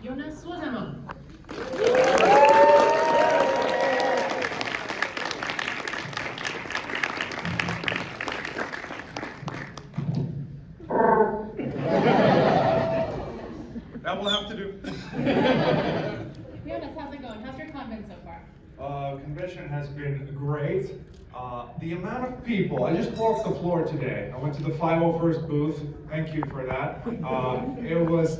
Joonas Suotamo. That will have to do. Joonas, how's it going? How's your con been so far? Convention has been great. The amount of people, I just walked the floor today. I went to the 501st booth. Thank you for that. It was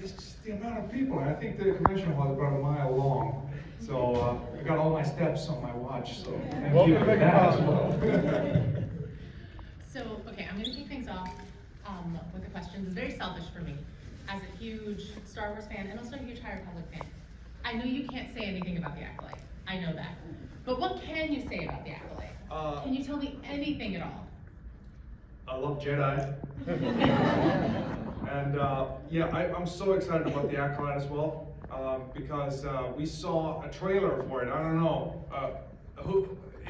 just the amount of people. I think the convention hall is about a mile long. So I got all my steps on my watch. So thank you for that as well. So, okay, I'm going to kick things off with a question that's very selfish for me. As a huge Star Wars fan and also a huge High Republic fan, I know you can't say anything about the Acolyte. I know that. But what can you say about the Acolyte? Can you tell me anything at all? I love Jedi. And yeah, I'm so excited about the Acolyte as well, because we saw a trailer for it. I don't know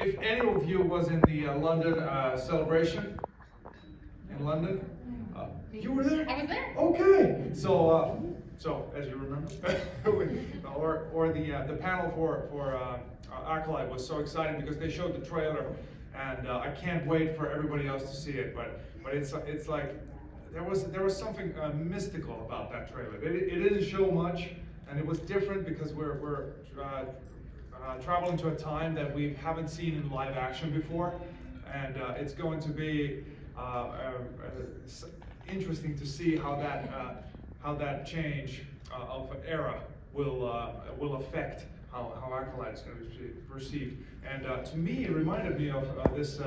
if any of you was in the London celebration in London. You were there? I was there. Okay. So as you remember, or the panel for Acolyte was so exciting because they showed the trailer, and I can't wait for everybody else to see it. But it's like there was something mystical about that trailer. It didn't show much, and it was different because we're traveling to a time that we haven't seen in live action before, and it's going to be interesting to see how that change of era will affect how Acolyte is going to be perceived. And to me, it reminded me of this.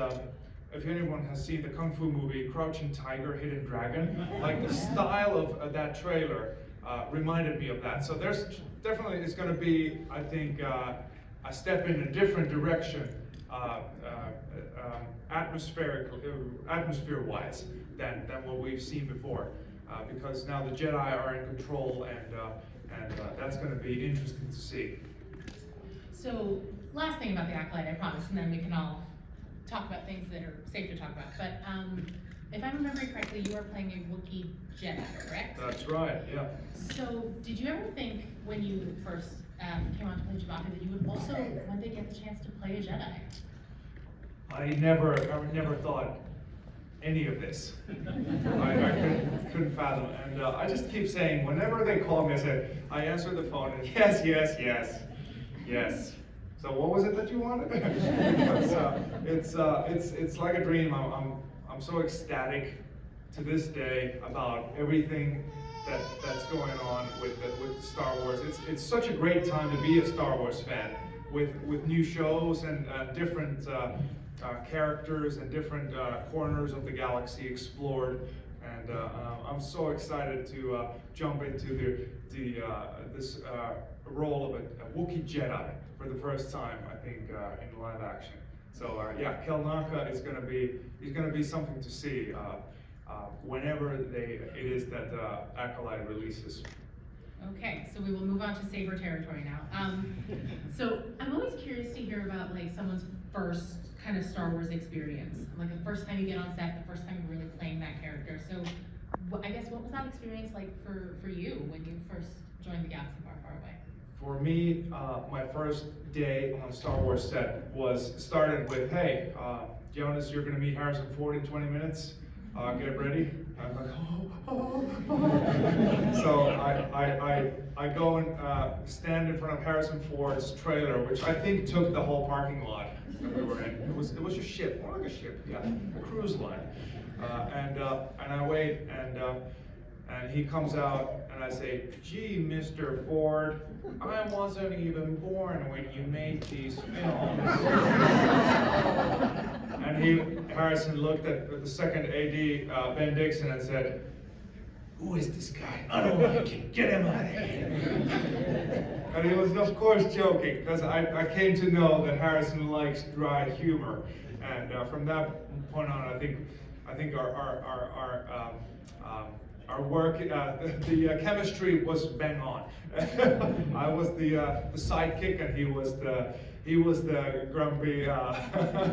If anyone has seen the Kung Fu movie Crouching Tiger, Hidden Dragon, like the style of that trailer reminded me of that. So there's definitely is going to be, I think, a step in a different direction, atmosphere-wise than what we've seen before, because now the Jedi are in control, and that's going to be interesting to see. So, last thing about the Acolyte, I promise, and then we can all talk about things that are safe to talk about. But if I'm remembering correctly, you are playing a Wookie Jedi, correct? That's right, yeah. So, did you ever think when you first came on to play Chewbacca that you would also one day get the chance to play a Jedi? I never thought any of this. I couldn't fathom. And I just keep saying, whenever they call me, I answer the phone and yes, yes, yes, yes. So what was it that you wanted? It's like a dream. I'm so ecstatic to this day about everything that's going on with Star Wars. It's such a great time to be a Star Wars fan with new shows and different characters and different corners of the galaxy explored, and I'm so excited to jump into this role of a Wookiee Jedi for the first time, I think, in live action. So yeah, Kel Naka is going to be something to see whenever it is that Acolyte releases. Okay, so we will move on to saber territory now. So I'm always curious to hear about like someone's first kind of Star Wars experience, like the first time you get on set, the first time you're really playing that character. So I guess what was that experience like for you when you first joined the galaxy far, far away? For me, my first day on Star Wars set started with, hey, Joonas, you're going to meet Harrison Ford in 20 minutes. Get ready. I'm like, oh. So I go and stand in front of Harrison Ford's trailer, which I think took the whole parking lot that we were in. It was a ship, more like a ship, yeah, a cruise line. And I wait, and he comes out, and I say, gee, Mr. Ford, I wasn't even born when you made these films. And Harrison looked at the second AD, Ben Dixon, and said, who is this guy? I don't like him. Get him out of here. And he was, of course, joking, because I came to know that Harrison likes dry humor. And from that point on, I think our work, the chemistry was bang on. I was the sidekick, and he was he was the grumpy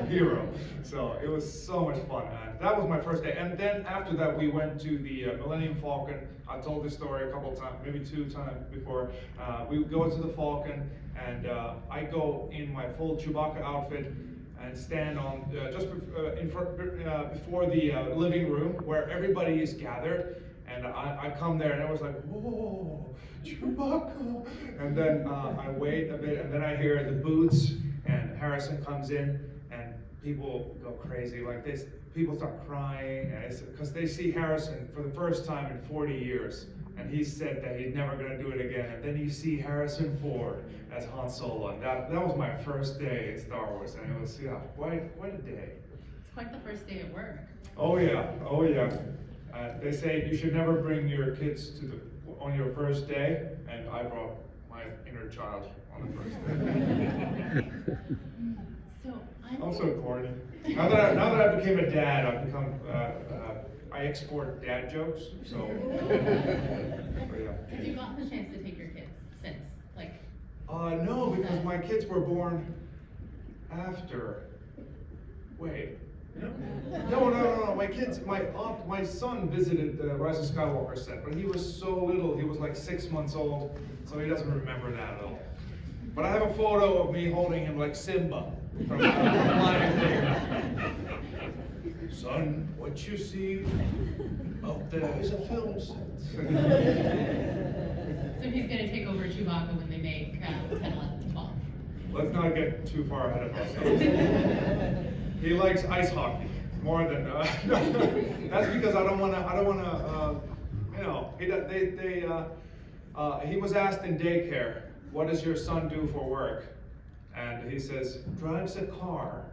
hero. So it was so much fun, and that was my first day. And then after that, we went to the Millennium Falcon. I told this story a couple of times, maybe 2 times before. We go to the Falcon, and I go in my full Chewbacca outfit and stand on just in front before the living room where everybody is gathered. And I come there and I was like, whoa, Chewbacca. And then I wait a bit, and then I hear the boots, and Harrison comes in, and people go crazy. Like this, people start crying because they see Harrison for the first time in 40 years. And he said that he's never going to do it again. And then you see Harrison Ford as Han Solo. And that was my first day in Star Wars. And it was, yeah, quite a day. It's quite the first day at work. Oh yeah, oh yeah. They say you should never bring your kids on your first day. And I brought my inner child on the first day. So I'm so corny. Now that I became a dad, I've become, I export dad jokes, so. Yeah. Have you gotten the chance to take your kids since? Like. No, because my kids were born after. Wait. No. My son visited the Rise of Skywalker set, but he was so little. He was like 6 months old, so he doesn't remember that at all. But I have a photo of me holding him like Simba from Lion King. Son, what you see out there is a film set. So he's going to take over Chewbacca when they make 10, 11, 12. Let's not get too far ahead of ourselves. He likes ice hockey more than. That's because I don't want to. He was asked in daycare, "What does your son do for work?" And he says, "Drives a car."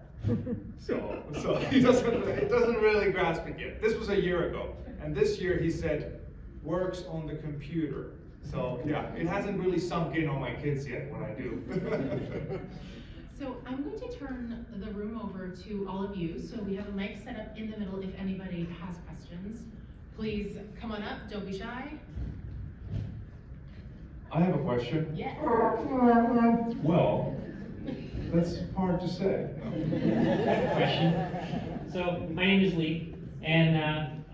So he doesn't really grasp it yet. This was a year ago, and this year he said, "Works on the computer." So yeah, it hasn't really sunk in on my kids yet what I do. So I'm going to turn the room over to all of you. So we have a mic set up in the middle if anybody has questions. Please come on up, don't be shy. I have a question. Yes. Well, that's hard to say. I have a question. So my name is Lee, and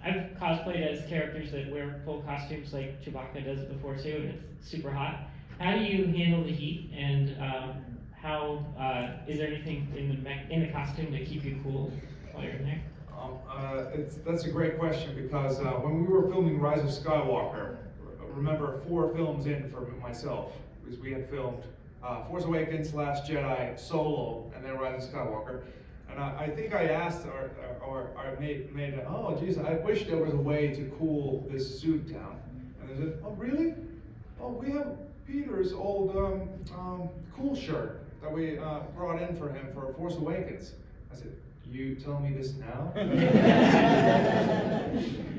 I've cosplayed as characters that wear full costumes like Chewbacca does before too, and it's super hot. How do you handle the heat, and how is there anything in the costume to keep you cool while you're in there? That's a great question because when we were filming Rise of Skywalker, remember 4 films in for myself, because we had filmed Force Awakens, Last Jedi, Solo, and then Rise of Skywalker. And I think I asked or made oh geez, I wish there was a way to cool this suit down. And they said, oh really? Oh, we have Peter's old cool shirt that we brought in for him for Force Awakens. I said, you tell me this now?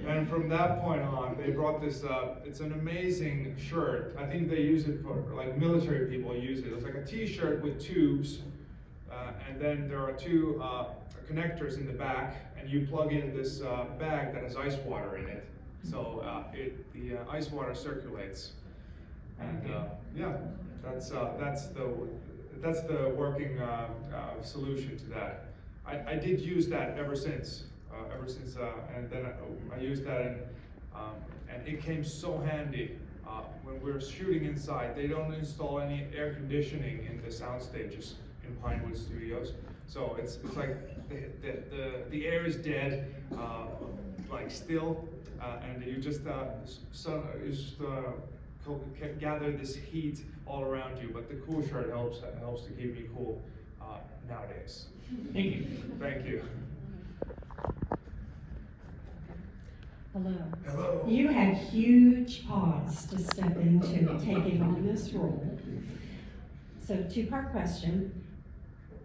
And from that point on, they brought this, it's an amazing shirt. I think they use it for, like military people use it. It's like a t-shirt with tubes, and then there are 2 connectors in the back, and you plug in this bag that has ice water in it. So the ice water circulates. And yeah, that's the working solution to that. I did use that ever since, and then I used that, and it came so handy when we're shooting inside. They don't install any air conditioning in the sound stages in Pinewood Studios, so it's like the air is dead, like still, and you just gather this heat all around you. But the cool shirt helps to keep me cool nowadays. Thank you. Thank you. Hello. Hello. You had huge paws to step into taking on this role. So 2-part question.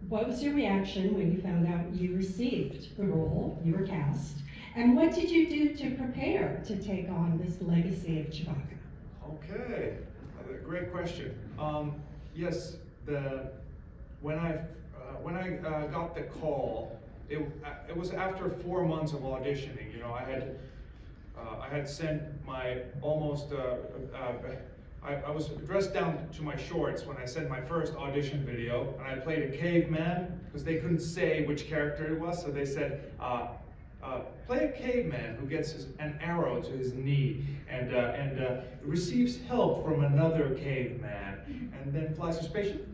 What was your reaction when you found out you received the role, you were cast? And what did you do to prepare to take on this legacy of Chewbacca? Okay, great question. Yes, when I got the call, it was after 4 months of auditioning. You know, I had sent my almost I was dressed down to my shorts when I sent my first audition video, and I played a caveman because they couldn't say which character it was, so they said, play a caveman who gets an arrow to his knee and receives help from another caveman and then flies to spaceship.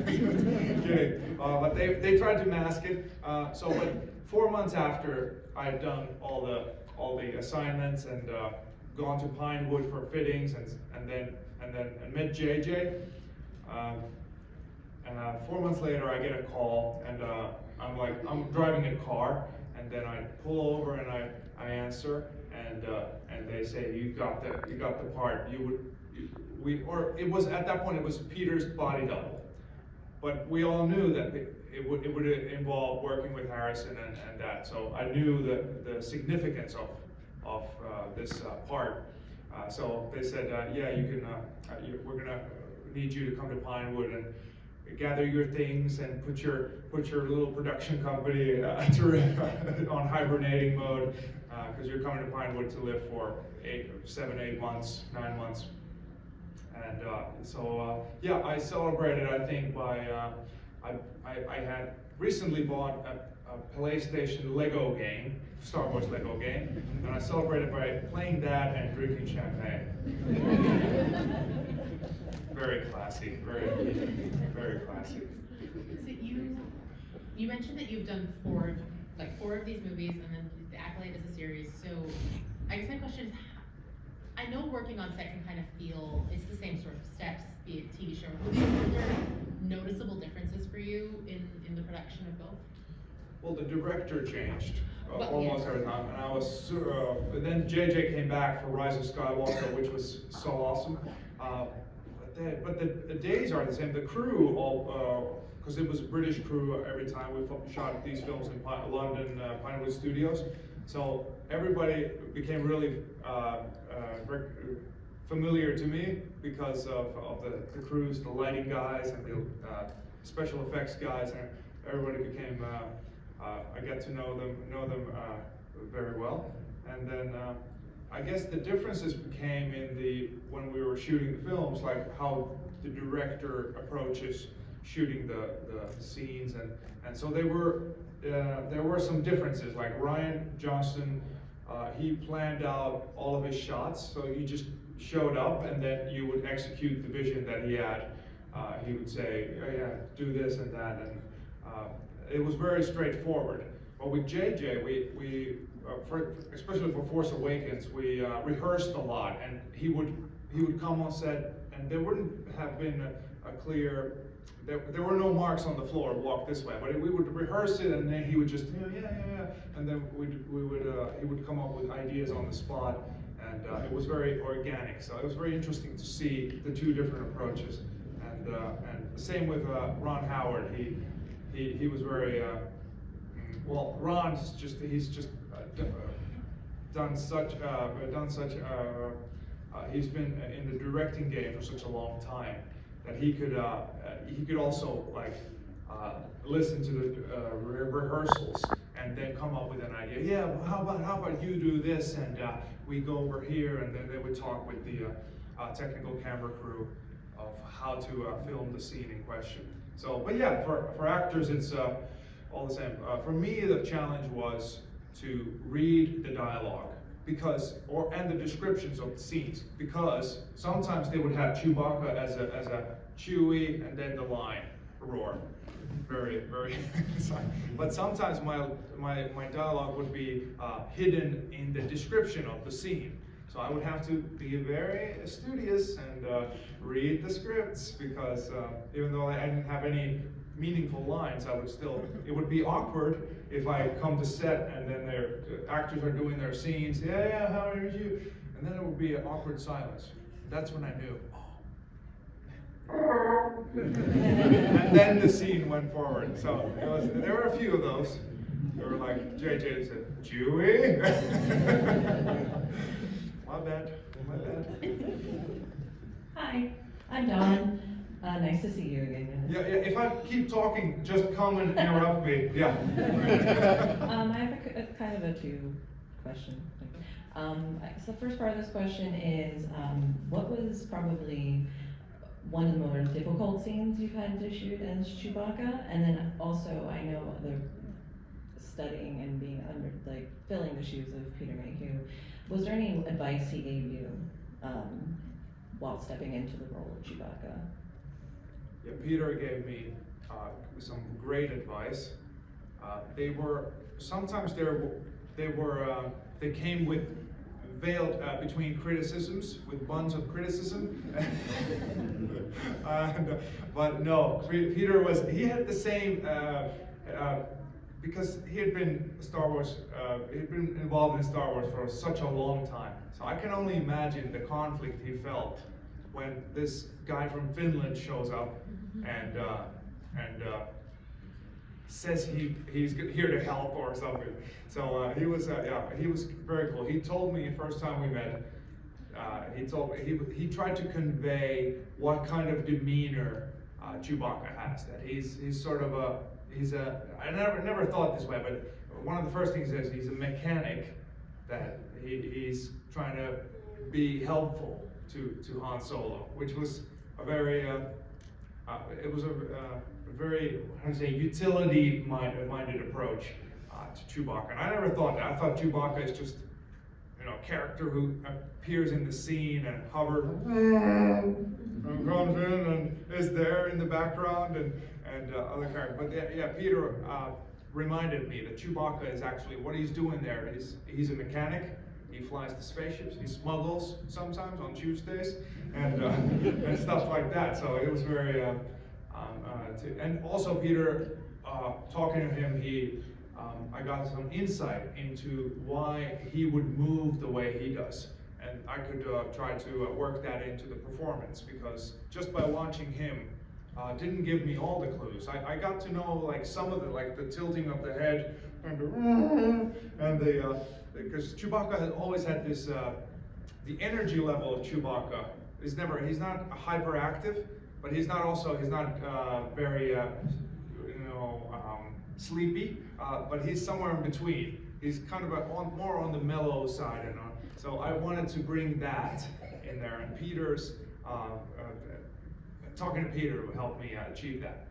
Kidding. But they tried to mask it. But 4 months after I'd done all the assignments and gone to Pinewood for fittings and met JJ. 4 months later, I get a call and I'm driving a car. And then I pull over and I answer, and they say, you got the part. It was at that point it was Peter's body double, but we all knew that it would involve working with Harrison and that. So I knew the significance of this part. So they said, yeah, you can. We're gonna need you to come to Pinewood and gather your things and put your little production company on hibernating mode because you're coming to Pinewood to live for 7, 8 months, 9 months. And yeah, I celebrated, I think, by I had recently bought a PlayStation Lego game, Star Wars Lego game, and I celebrated by playing that and drinking champagne. Very classy, very classy. So you mentioned that you've done four of these movies, and then the Acolyte is a series. So I guess my question is, I know working on set can kind of feel it's the same sort of steps, be it TV show or movie. Are there noticeable differences for you in the production of both? Well, the director changed Well, almost yes. every time, and I was. Then JJ came back for Rise of Skywalker, which was so awesome. But the days are the same. The crew, all because it was a British crew every time we shot these films in London, Pinewood Studios. So everybody became really familiar to me because of the crews, the lighting guys, and the special effects guys, and everybody became. I got to know them very well, and then. I guess the differences came when we were shooting the films, like how the director approaches shooting the scenes, and so there were some differences. Like Ryan Johnson, he planned out all of his shots, so you just showed up and then you would execute the vision that he had. He would say, oh, yeah, do this and that, and it was very straightforward. But with JJ, especially for Force Awakens, we rehearsed a lot, and he would come on set, and there wouldn't have been a clear. There were no marks on the floor. Walk this way, but we would rehearse it, and then he would just yeah, and then he would come up with ideas on the spot, and it was very organic. So it was very interesting to see the two different approaches, and the same with Ron Howard. He was very. Well, Ron's he's just done such he's been in the directing game for such a long time that he could also listen to the rehearsals and then come up with an idea. Yeah, well, how about you do this, and we go over here, and then they would talk with the technical camera crew of how to film the scene in question. So, but yeah, for actors, it's all the same. For me, the challenge was to read the dialogue and the descriptions of the scenes, because sometimes they would have Chewbacca as a Chewie and then the line roar, very very. But sometimes my dialogue would be hidden in the description of the scene. So I would have to be very studious and read the scripts, because even though I didn't have any meaningful lines, it would be awkward if I come to set and then their actors are doing their scenes, yeah, how are you? And then it would be an awkward silence. That's when I knew, and then the scene went forward. So there were a few of those. They were like, JJ said, Chewie? My bad. Hi, I'm Dawn. Nice to see you again. Yeah, if I keep talking, just come and interrupt me. Yeah. I have a kind of a two question. So the first part of this question is, what was probably one of the more difficult scenes you've had to shoot as Chewbacca? And then also, I know the studying and being under, like, filling the shoes of Peter Mayhew, was there any advice he gave you while stepping into the role of Chewbacca? Yeah, Peter gave me some great advice. They came with veiled between criticisms, with buns of criticism. But no, Peter he had the same, because he had been he'd been involved in Star Wars for such a long time. So I can only imagine the conflict he felt when this guy from Finland shows up and says he's here to help or something. So he was very cool. He told me the first time we met, he tried to convey what kind of demeanor Chewbacca has. That he's sort of I never thought this way, but one of the first things is he's a mechanic, that he's trying to be helpful to Han Solo, which was a very very, how do you say, utility-minded approach to Chewbacca. And I never thought that. I thought Chewbacca is just, a character who appears in the scene and hovers, and comes in and is there in the background and other characters. But yeah, Peter reminded me that Chewbacca is actually, what he's doing there is, he's a mechanic. He flies the spaceships, he smuggles sometimes on Tuesdays, and stuff like that. So it was very, and also Peter, talking to him, I got some insight into why he would move the way he does. And I could try to work that into the performance, because just by watching him, didn't give me all the clues. I got to know like some of the tilting of the head, and because Chewbacca has always had this, the energy level of Chewbacca is he's not hyperactive, but he's not very, sleepy, but he's somewhere in between. He's kind of more on the mellow side, so I wanted to bring that in there, and talking to Peter helped me achieve that.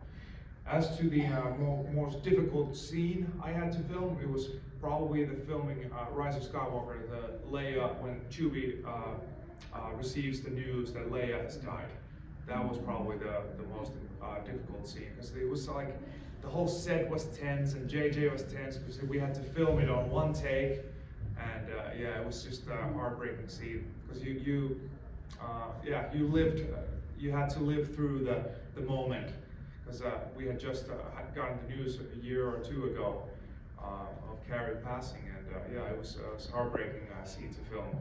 As to the most difficult scene I had to film, it was probably the filming Rise of Skywalker, the Leia, when Chewie receives the news that Leia has died. That was probably the most difficult scene, because it was like the whole set was tense and JJ was tense because we had to film it on one take, and it was just a heartbreaking scene, because you had to live through the moment, because we had just gotten the news a year or two ago of Carrie passing, and it was a heartbreaking scene to film.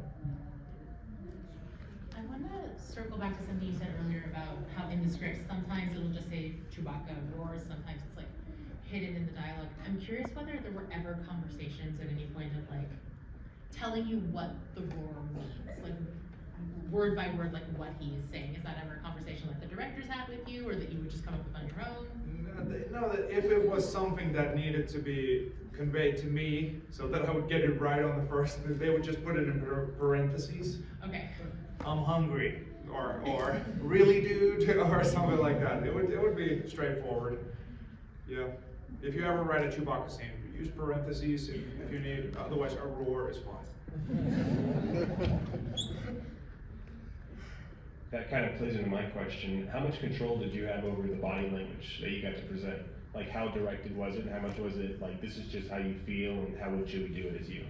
I want to circle back to something you said earlier about how in the script sometimes it'll just say Chewbacca roars, sometimes it's like hidden in the dialogue. I'm curious whether there were ever conversations at any point of like telling you what the roar means, like word by word, like what he is saying. Is that ever a conversation like the directors had with you, or that you would just come up with on your own? No, if it was something that needed to be conveyed to me so that I would get it right on the first, they would just put it in parentheses. Okay. I'm hungry, or really, dude, or something like that. It would be straightforward. Yeah. If you ever write a Chewbacca scene, use parentheses if you need. Otherwise, a roar is fine. That kind of plays into my question. How much control did you have over the body language that you got to present? Like, how directed was it? How much was it like, this is just how you feel, and how would Chewie do it as you?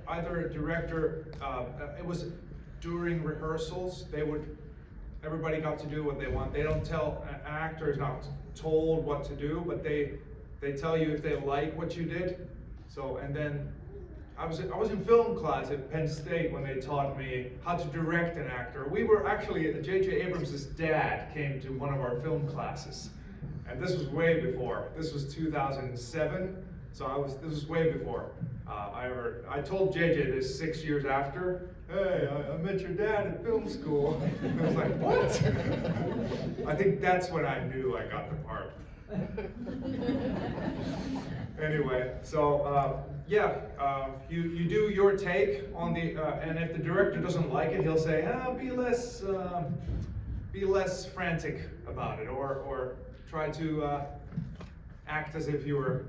Either a director, it was during rehearsals, everybody got to do what they want. They don't tell, an actor is not told what to do, but they tell you if they like what you did. So, and then I was in film class at Penn State when they taught me how to direct an actor. We were actually, J.J. Abrams' dad came to one of our film classes. And this was way before. This was 2007. So this was way before I told JJ this 6 years after. Hey, I met your dad at film school. I was like, what? I think that's when I knew I got the part. Anyway, so you do your take on the, and if the director doesn't like it, he'll say, be less frantic about it, or try to act as if you are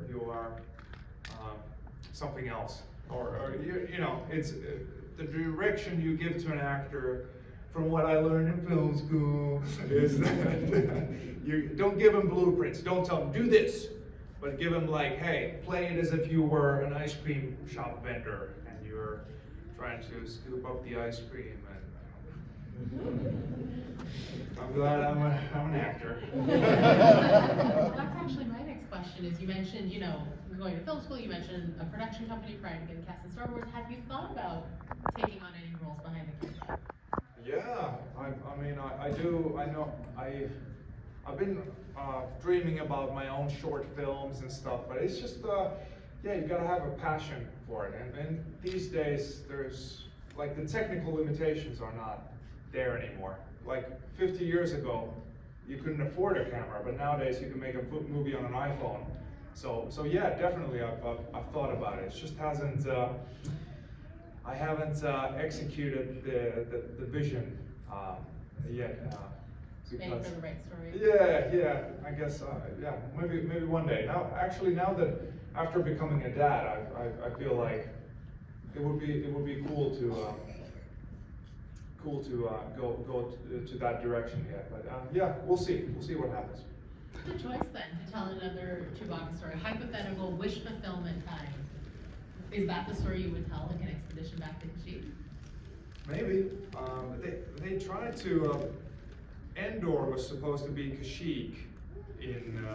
something else, or you know, it's the direction you give to an actor. From what I learned in film school, is that you don't give them blueprints. Don't tell them do this, but give them like, hey, play it as if you were an ice cream shop vendor and you're trying to scoop up the ice cream. And I'm glad I'm an actor. That's actually my next question. Is you mentioned, you know, going to film school. You mentioned a production company prior to getting cast in Star Wars. Have you thought about taking on any roles behind the camera? Yeah, I mean, I do. I know. I've been dreaming about my own short films and stuff, but it's just, yeah, you gotta have a passion for it. And these days, there's like the technical limitations are not there anymore. Like 50 years ago, you couldn't afford a camera, but nowadays you can make a movie on an iPhone. So yeah, definitely, I've thought about it. It just hasn't. I haven't executed the vision yet. Waiting for the right story. Yeah, I guess, yeah, maybe one day. Now that after becoming a dad, I feel like it would be cool to go to that direction yet. But yeah, we'll see what happens. The choice then to tell another Chewbacca story, hypothetical wish fulfillment time. Is that the story you would tell, like an expedition back to Kashyyyk? Maybe. They tried to. Endor was supposed to be Kashyyyk in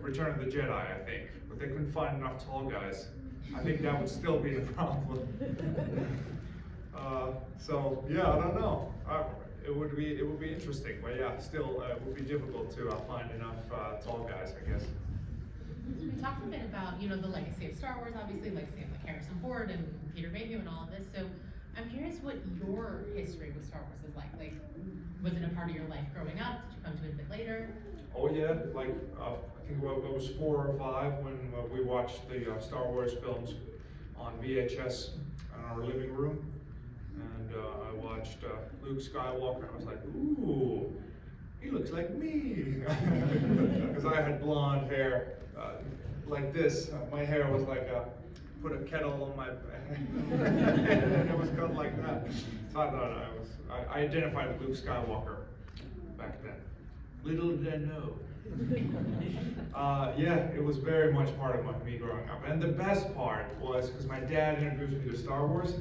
Return of the Jedi, I think, but they couldn't find enough tall guys. I think that would still be the problem. So yeah, I don't know. It would be interesting, but yeah, still it would be difficult to find enough tall guys, I guess. We talked a bit about, you know, the legacy of Star Wars, obviously, legacy of like Harrison Ford and Peter Mayhew and all of this. So I'm curious what your history with Star Wars is like. Like, was it a part of your life growing up? Did you come to it a bit later? Oh yeah, like I think it was 4 or 5 when we watched the Star Wars films on VHS in our living room, and I watched Luke Skywalker, and I was like, ooh, he looks like me, because I had blonde hair like this. My hair was like put a kettle on my and it was cut like that. So I thought I identified with Luke Skywalker back then. Little did I know. Yeah, it was very much part of me growing up. And the best part was because my dad introduced me to Star Wars.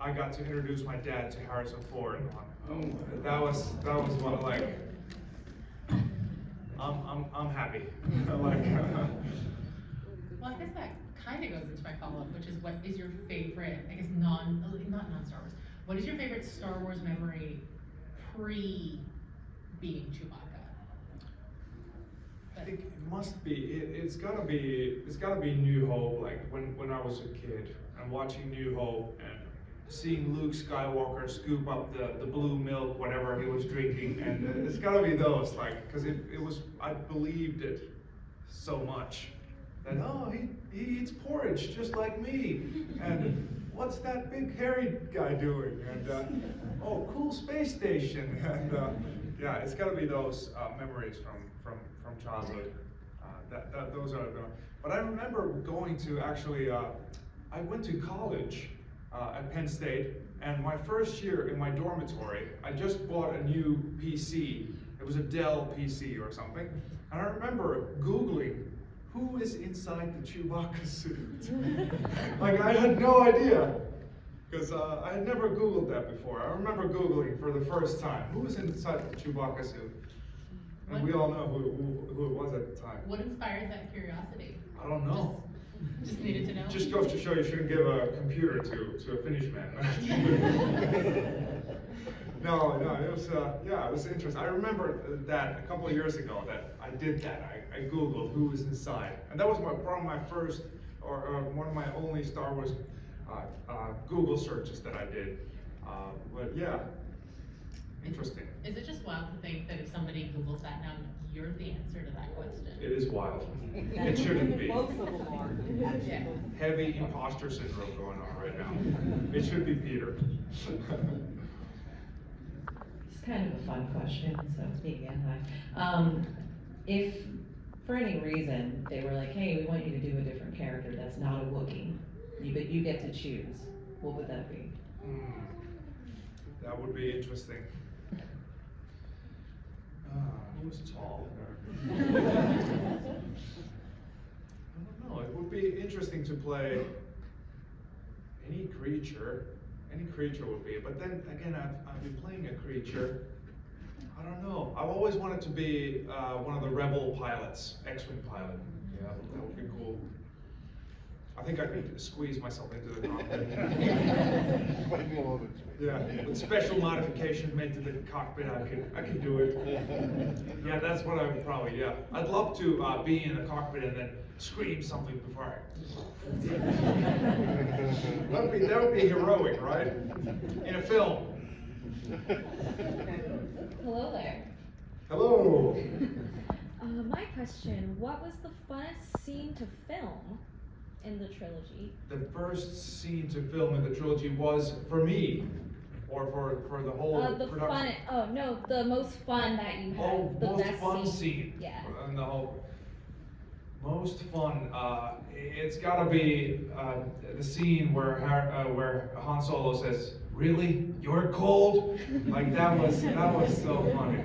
I got to introduce my dad to Harrison Ford. That was what, like, I'm happy. Like. Well, I guess that kind of goes into my follow-up, which is what is your favorite, I guess not non-Star Wars, what is your favorite Star Wars memory pre-being Chewbacca? I think it must be, it's gotta be New Hope, like when I was a kid and watching New Hope and seeing Luke Skywalker scoop up the blue milk, whatever he was drinking, and it's gotta be those, like, because it was, I believed it so much. That, oh, he eats porridge just like me, and what's that big hairy guy doing? And oh, cool space station. And yeah, it's got to be those memories from childhood. Those are the. But I remember going to actually. I went to college at Penn State, and my first year in my dormitory, I just bought a new PC. It was a Dell PC or something, and I remember Googling. Who is inside the Chewbacca suit? Like, I had no idea, because I had never Googled that before. I remember Googling for the first time, who was inside the Chewbacca suit? And we all know who it was at the time. What inspired that curiosity? I don't know. Just needed to know? Just goes to show you shouldn't give a computer to a Finnish man. No, it was, yeah, it was interesting. I remember that a couple of years ago that I did that. I Googled who was inside. And that was one of my first, or one of my only Star Wars Google searches that I did. But yeah, Interesting. Is it just wild to think that if somebody Googles that now, you're the answer to that question? It is wild. It shouldn't be. Both of them are. Yeah. Heavy imposter syndrome going on right now. It should be Peter. It's kind of a fun question, so it's me again, hi. If, for any reason, they were like, hey, we want you to do a different character that's not a Wookiee, but you get to choose, what would that be? That would be interesting. Who's tall? I don't know. It would be interesting to play any creature. Any creature would be. But then again, I'd be playing a creature. I don't know. I've always wanted to be one of the rebel pilots, X-wing pilot. Yeah, that would be cool. I think I could squeeze myself into the cockpit. Yeah, with special modifications made to the cockpit, I could do it. Yeah, that's what I would probably, yeah. I'd love to be in the cockpit and then scream something before I... that would be heroic, right? In a film. Hello there. Hello. My question, what was the funnest scene to film in the trilogy? The first scene to film in the trilogy was for me, or for the whole The production. the most fun that you had. Oh, the most best fun scene. scene. Yeah. And the whole most fun. It's got to be the scene where Han Solo says, "Really, you're cold?" Like that was so funny.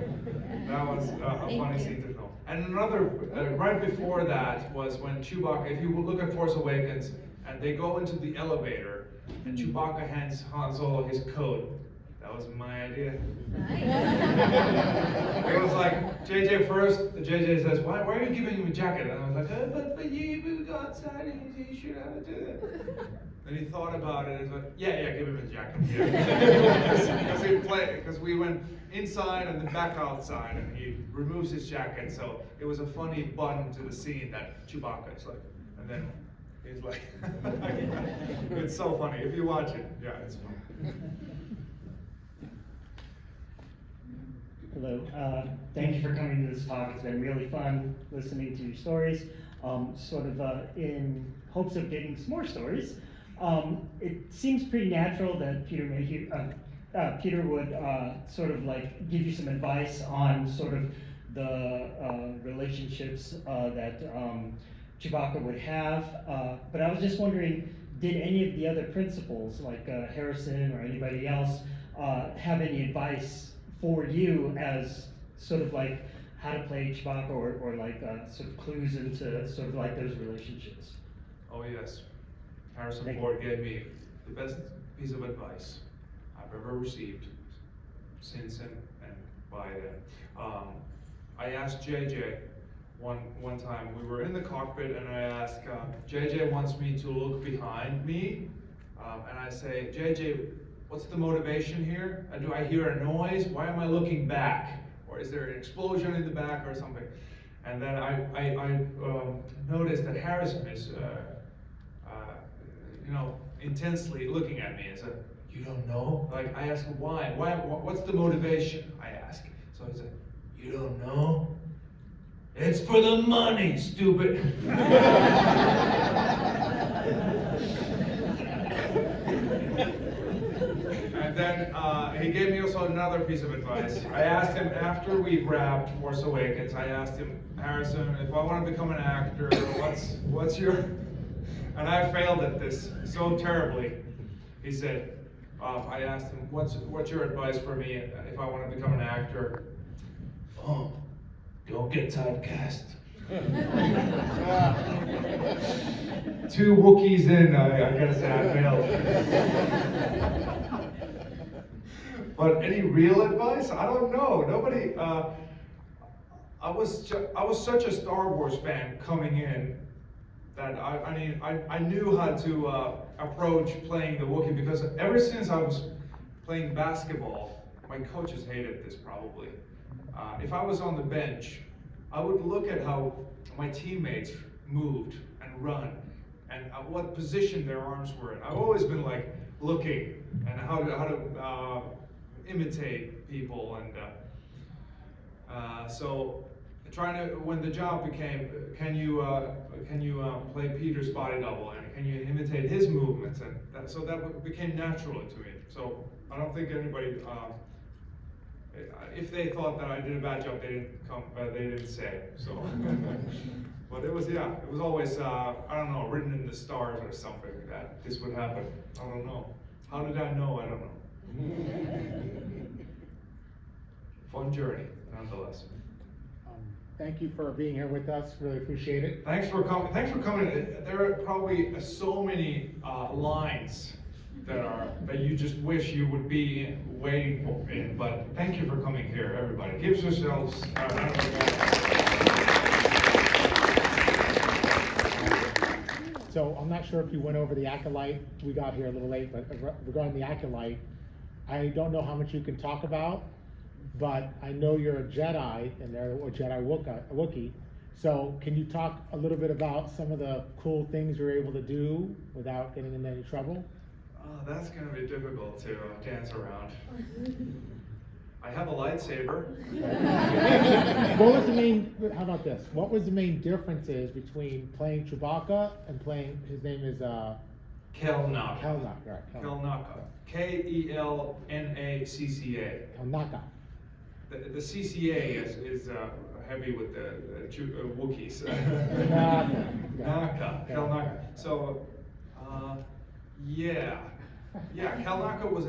That was a funny scene to film. And another right before that was when Chewbacca. If you look at Force Awakens, and they go into the elevator, and Chewbacca hands Han Solo his coat. That was my idea. It was like JJ first. JJ says, "Why are you giving him a jacket?" And I was like, "But we go outside, and he should have to do that." Then he thought about it and was like, "Yeah, give him a jacket." Yeah. Because we went inside and then back outside, and he removes his jacket. So it was a funny button to the scene that Chewbacca is like, and then he's like, it's so funny if you watch it. Yeah, it's funny. Hello, thank you for coming to this talk. It's been really fun listening to your stories, in hopes of getting some more stories. It seems pretty natural that Peter would sort of like give you some advice on sort of the relationships that Chewbacca would have, but I was just wondering, did any of the other principals, like Harrison or anybody else, have any advice for you as sort of like how to play Chewbacca or like sort of clues into sort of like those relationships? Oh yes, Harrison Ford gave me the best piece of advice I've ever received since and by then. I asked JJ one time, we were in the cockpit, and I asked, JJ wants me to look behind me, and I say, JJ, what's the motivation here? Do I hear a noise? Why am I looking back? Or is there an explosion in the back or something? And then I noticed that Harrison is, intensely looking at me and said, "You don't know?" Like, I asked him, why? What's the motivation? I asked. So he said, "You don't know? It's for the money, stupid." And then he gave me also another piece of advice. I asked him after we wrapped Force Awakens, I asked him, "Harrison, if I want to become an actor, what's your..." And I failed at this so terribly. He said, I asked him, what's your advice for me if I want to become an actor? "Oh, don't get typecast." 2 Wookiees in, I gotta say I failed. But any real advice? I don't know. Nobody. I was such a Star Wars fan coming in that I knew how to approach playing the Wookiee, because ever since I was playing basketball, my coaches hated this probably. If I was on the bench, I would look at how my teammates moved and run, and what position their arms were in. I've always been like looking and how to imitate people, and so trying to, when the job became, can you play Peter's body double, and can you imitate his movements, and so that became natural to me. So I don't think anybody, if they thought that I did a bad job, they didn't say. So, but it was always I don't know, written in the stars or something that this would happen. I don't know. How did I know? I don't know. Fun journey, nonetheless. Thank you for being here with us. Really appreciate it. Thanks for coming. There are probably so many lines that you just wish you would be waiting for. But thank you for coming here, everybody. Give yourselves a round of applause. So I'm not sure if you went over the acolyte. We got here a little late, but regarding the acolyte, I don't know how much you can talk about, but I know you're a Jedi, and they're a Jedi Wookie. So can you talk a little bit about some of the cool things you're able to do without getting into any trouble? That's going to be difficult to dance around. I have a lightsaber. What was the main, how about this? What was the main differences between playing Chewbacca and playing, his name is Kelnaka. Kelnaka, right? Kelnaka. Kelnacca. Kelnaka. The CCA is heavy with the Wookiees. Naka. Kelnaka. So, Kelnaka was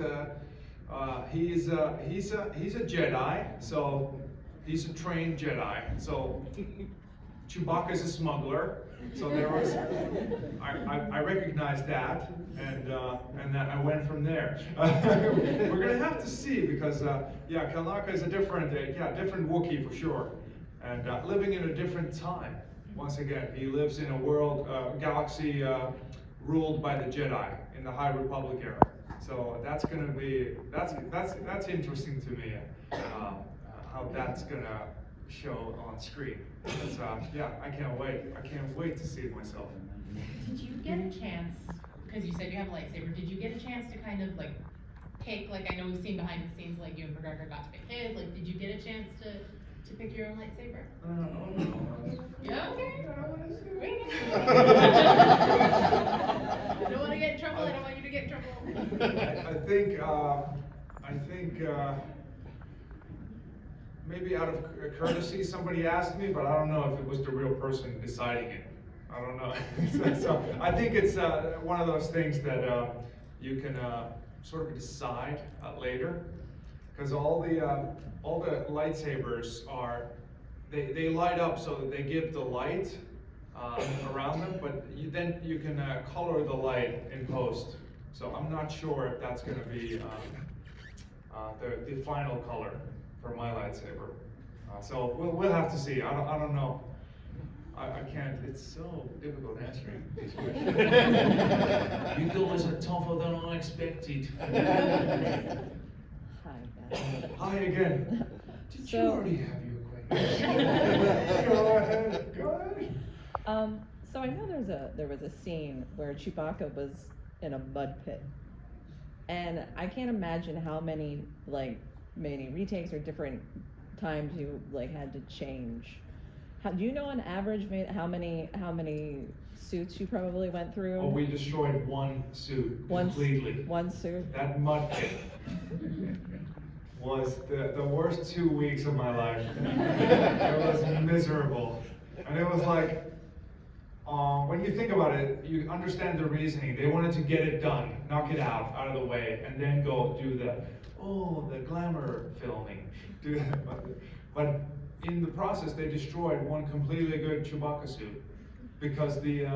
he's a Jedi, so he's a trained Jedi. So Chewbacca is a smuggler. So there was, I recognized that, and that I went from there. We're gonna have to see, because Kelnaka is a different Wookiee for sure, and living in a different time. Once again, he lives in a world, galaxy ruled by the Jedi in the High Republic era. So that's gonna be that's interesting to me, how that's gonna show on screen. I can't wait to see it myself. Did you get a chance, because you said you have a lightsaber, did you get a chance to kind of like pick, like I know we've seen behind the scenes, like you and McGregor got to pick his, like did you get a chance to pick your own lightsaber? Yeah, okay. I don't want to get in trouble, I don't want you to get in trouble. I think maybe out of courtesy somebody asked me, but I don't know if it was the real person deciding it. I don't know. So I think it's one of those things that you can sort of decide later, because all the lightsabers they light up so that they give the light around them, but then you can color the light in post. So I'm not sure if that's going to be the final color for my lightsaber. So we'll have to see. I don't know. I can't. It's so difficult answering these questions. You guys are tougher than I expected. Hi, guys. Hi again. Did you So- already have your question? Go ahead. So I know there was a scene where Chewbacca was in a mud pit, and I can't imagine how many retakes or different times you had to change. Do you know on average how many suits you probably went through? Oh, we destroyed one suit completely. One suit. That mud pit was the worst 2 weeks of my life. It was miserable. And it was like, when you think about it, you understand the reasoning. They wanted to get it done, knock it out of the way, and then go do the glamour filming. But in the process, they destroyed one completely good Chewbacca suit, because the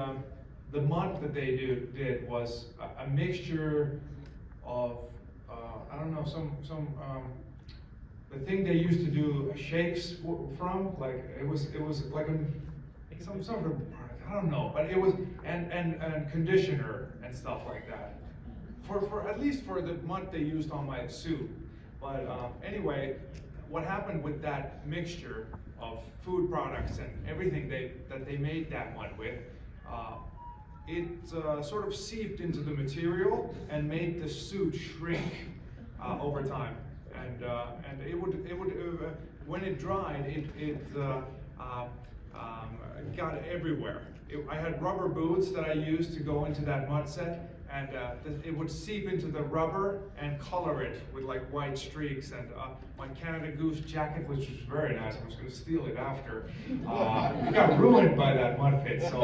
mud that they did was a mixture of I don't know, the thing they used to do shakes from, like it was like some sort of, I don't know, but it was and conditioner and stuff like that. For at least for the mud they used on my suit. But anyway, what happened with that mixture of food products and everything that they made that mud with, it sort of seeped into the material and made the suit shrink over time. and it would when it dried, it got everywhere. I had rubber boots that I used to go into that mud set, and it would seep into the rubber and color it with like white streaks. And my Canada Goose jacket, which was very nice, I was going to steal it after, it got ruined by that mud pit. So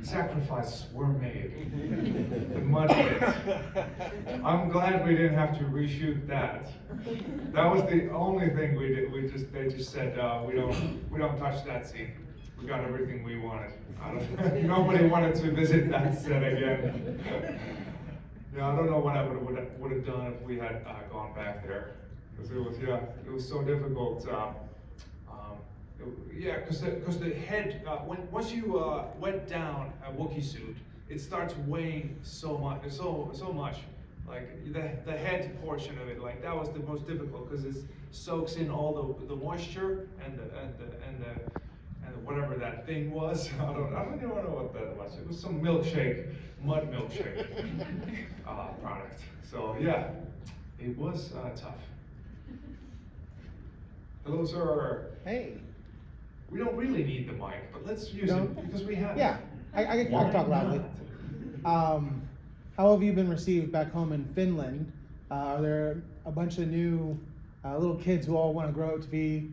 sacrifices were made. The mud pit. I'm glad we didn't have to reshoot that. That was the only thing we did. They just said we don't touch that scene. We got everything we wanted. Nobody wanted to visit that set again. Yeah, I don't know what I would have done if we had gone back there, because it was so difficult. Yeah, because the head once you wet down a Wookie suit, it starts weighing so much. Like the head portion of it, like that was the most difficult because it soaks in all the moisture and whatever that thing was. I don't even know what that was. It was some milkshake, mud milkshake product. So yeah, it was tough. Hello, sir. Hey. We don't really need the mic, but let's use No? it because we have Yeah, it. I can talk loudly. How have you been received back home in Finland? Are there a bunch of new little kids who all want to grow up to be